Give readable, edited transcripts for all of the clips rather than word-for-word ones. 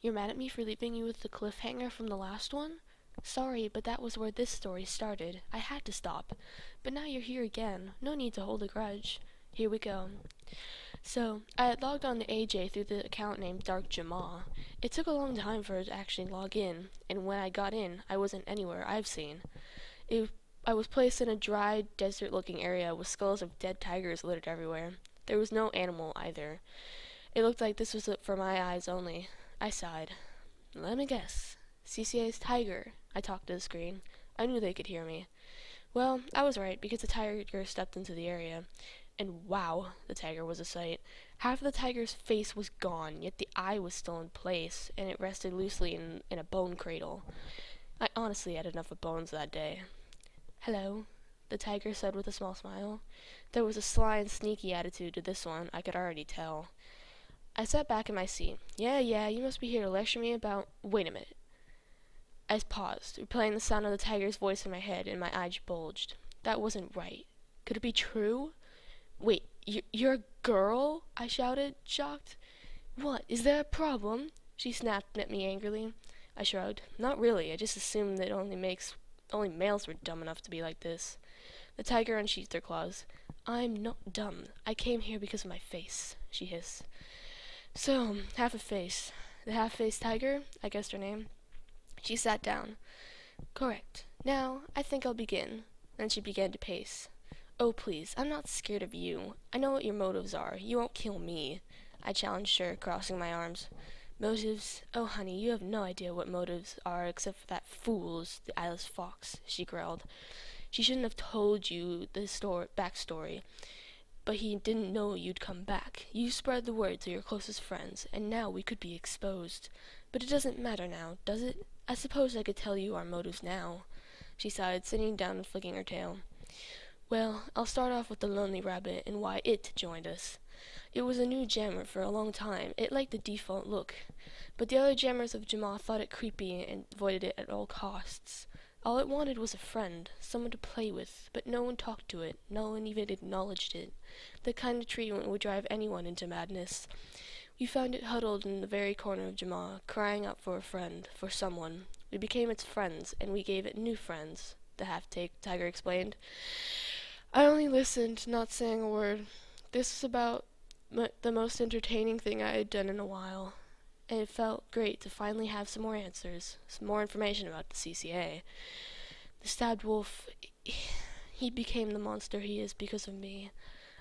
You're mad at me for leaving you with the cliffhanger from the last one? Sorry, but that was where this story started. I had to stop. But now you're here again. No need to hold a grudge. Here we go. So, I had logged on to AJ through the account named Dark Jamaa. It took a long time for it to actually log in, and when I got in, I wasn't anywhere I've seen. It, I was placed in a dry, desert-looking area with skulls of dead tigers littered everywhere. There was no animal either. It looked like this was for my eyes only. I sighed. Let me guess. CCA's tiger. I talked to the screen. I knew they could hear me. Well, I was right, because the tiger stepped into the area. And wow, the tiger was a sight. Half of the tiger's face was gone, yet the eye was still in place, and it rested loosely in a bone cradle. I honestly had enough of bones that day. Hello, the tiger said with a small smile. There was a sly and sneaky attitude to this one, I could already tell. I sat back in my seat. Yeah, you must be here to lecture me about— Wait a minute. I paused, replaying the sound of the tiger's voice in my head, and my eyes bulged. That wasn't right. Could it be true? Wait, you're a girl? I shouted, shocked. What, is there a problem? She snapped at me angrily. I shrugged. Not really, I just assumed that only males were dumb enough to be like this. The tiger unsheathed her claws. I'm not dumb. I came here because of my face, she hissed. So, half a face. The half-faced tiger? I guessed her name. She sat down. Correct. Now, I think I'll begin. Then she began to pace. Oh, please, I'm not scared of you. I know what your motives are. You won't kill me. I challenged her, crossing my arms. Motives? Oh, honey, you have no idea what motives are except for that fool's, the eyeless fox, she growled. She shouldn't have told you the backstory. But he didn't know you'd come back. You spread the word to your closest friends, and now we could be exposed. But it doesn't matter now, does it? I suppose I could tell you our motives now. She sighed, sitting down and flicking her tail. Well, I'll start off with the lonely rabbit and why it joined us. It was a new jammer for a long time. It liked the default look. But the other jammers of Jamaa thought it creepy and avoided it at all costs. All it wanted was a friend, someone to play with, but no one talked to it, no one even acknowledged it. The kind of treatment would drive anyone into madness. We found it huddled in the very corner of Jamaa, crying out for a friend, for someone. We became its friends, and we gave it new friends, the half-tiger explained. I only listened, not saying a word. This was about the most entertaining thing I had done in a while, and it felt great to finally have some more answers, some more information about the CCA. The stabbed wolf, he became the monster he is because of me.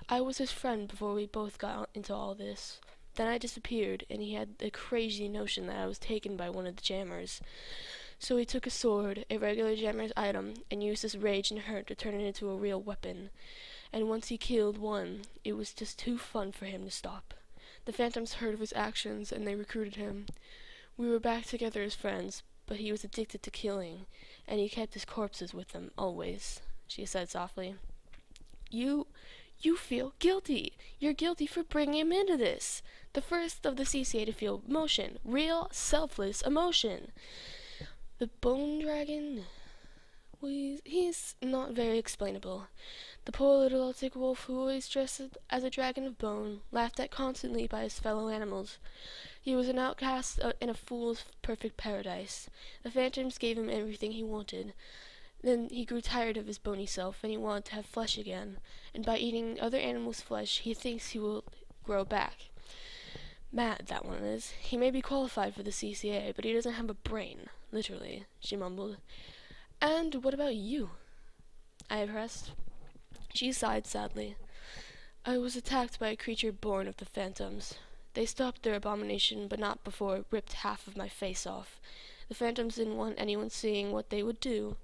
I was his friend before we both got into all this. Then I disappeared, and he had the crazy notion that I was taken by one of the jammers. So he took a sword, a regular jammer's item, and used his rage and hurt to turn it into a real weapon. And once he killed one, it was just too fun for him to stop. The Phantoms heard of his actions, and they recruited him. We were back together as friends, but he was addicted to killing, and he kept his corpses with him, always, she said softly. You feel guilty. You're guilty for bringing him into this. The first of the CCA to feel emotion. Real, selfless emotion. The Bone Dragon? He's not very explainable. The poor little Arctic wolf who always dressed as a dragon of bone, laughed at constantly by his fellow animals. He was an outcast in a fool's perfect paradise. The Phantoms gave him everything he wanted. Then he grew tired of his bony self, and he wanted to have flesh again. And by eating other animals' flesh, he thinks he will grow back. Mad, that one is. He may be qualified for the CCA, but he doesn't have a brain. Literally, she mumbled. And what about you? I pressed. She sighed sadly. I was attacked by a creature born of the Phantoms. They stopped their abomination, but not before it ripped half of my face off. The Phantoms didn't want anyone seeing what they would do,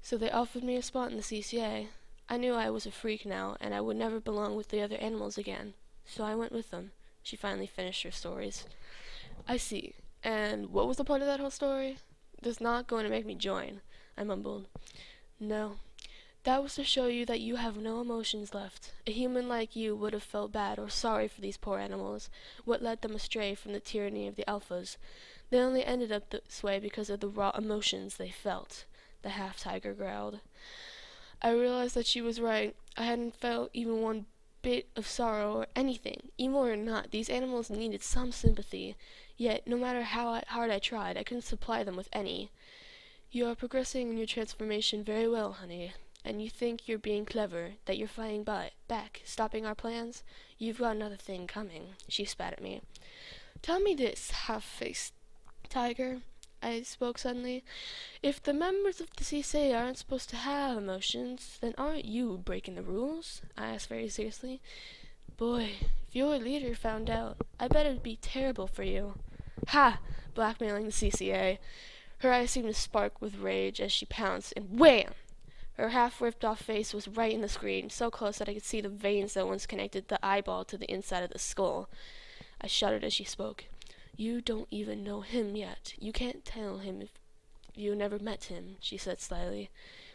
so they offered me a spot in the CCA. I knew I was a freak now, and I would never belong with the other animals again, so I went with them. She finally finished her stories. I see. And what was the point of that whole story? That's not going to make me join, I mumbled. No. That was to show you that you have no emotions left. A human like you would have felt bad or sorry for these poor animals, what led them astray from the tyranny of the alphas. They only ended up this way because of the raw emotions they felt, the half-tiger growled. I realized that she was right. I hadn't felt even one bit of sorrow or anything. Evil or not, these animals needed some sympathy. Yet, no matter how hard I tried, I couldn't supply them with any. You are progressing in your transformation very well, honey. And you think you're being clever, that you're fighting back, stopping our plans? You've got another thing coming. She spat at me. Tell me this, half-faced tiger, I spoke suddenly. If the members of the CSA aren't supposed to have emotions, then aren't you breaking the rules? I asked very seriously. Boy, if your leader found out, I bet it'd be terrible for you. Ha! Blackmailing the CCA. Her eyes seemed to spark with rage as she pounced, and wham! Her half-ripped-off face was right in the screen, so close that I could see the veins that once connected the eyeball to the inside of the skull. I shuddered as she spoke. You don't even know him yet. You can't tell him if you never met him, she said slyly.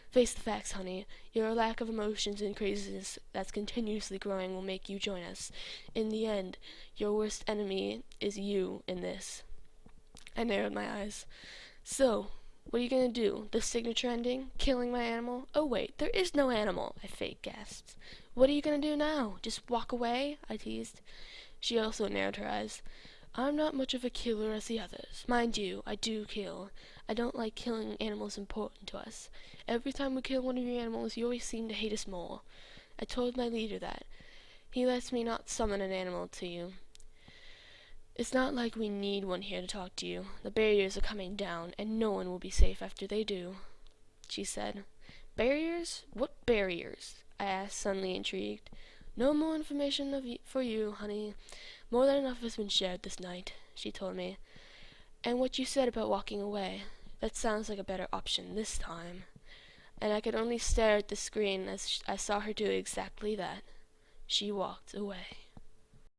Face the facts, honey. Your lack of emotions and craziness that's continuously growing will make you join us. In the end, your worst enemy is you in this. I narrowed my eyes. So, what are you gonna do? The signature ending? Killing my animal? Oh wait, there is no animal, I fake gasped. What are you gonna do now? Just walk away? I teased. She also narrowed her eyes. I'm not much of a killer as the others. Mind you, I do kill. I don't like killing animals important to us. Every time we kill one of your animals, you always seem to hate us more. I told my leader that. He lets me not summon an animal to you. It's not like we need one here to talk to you. The barriers are coming down, and no one will be safe after they do, she said. Barriers? What barriers? I asked, suddenly intrigued. No more information for you, honey. More than enough has been shared this night, she told me. And what you said about walking away, that sounds like a better option this time. And I could only stare at the screen as I saw her do exactly that. She walked away.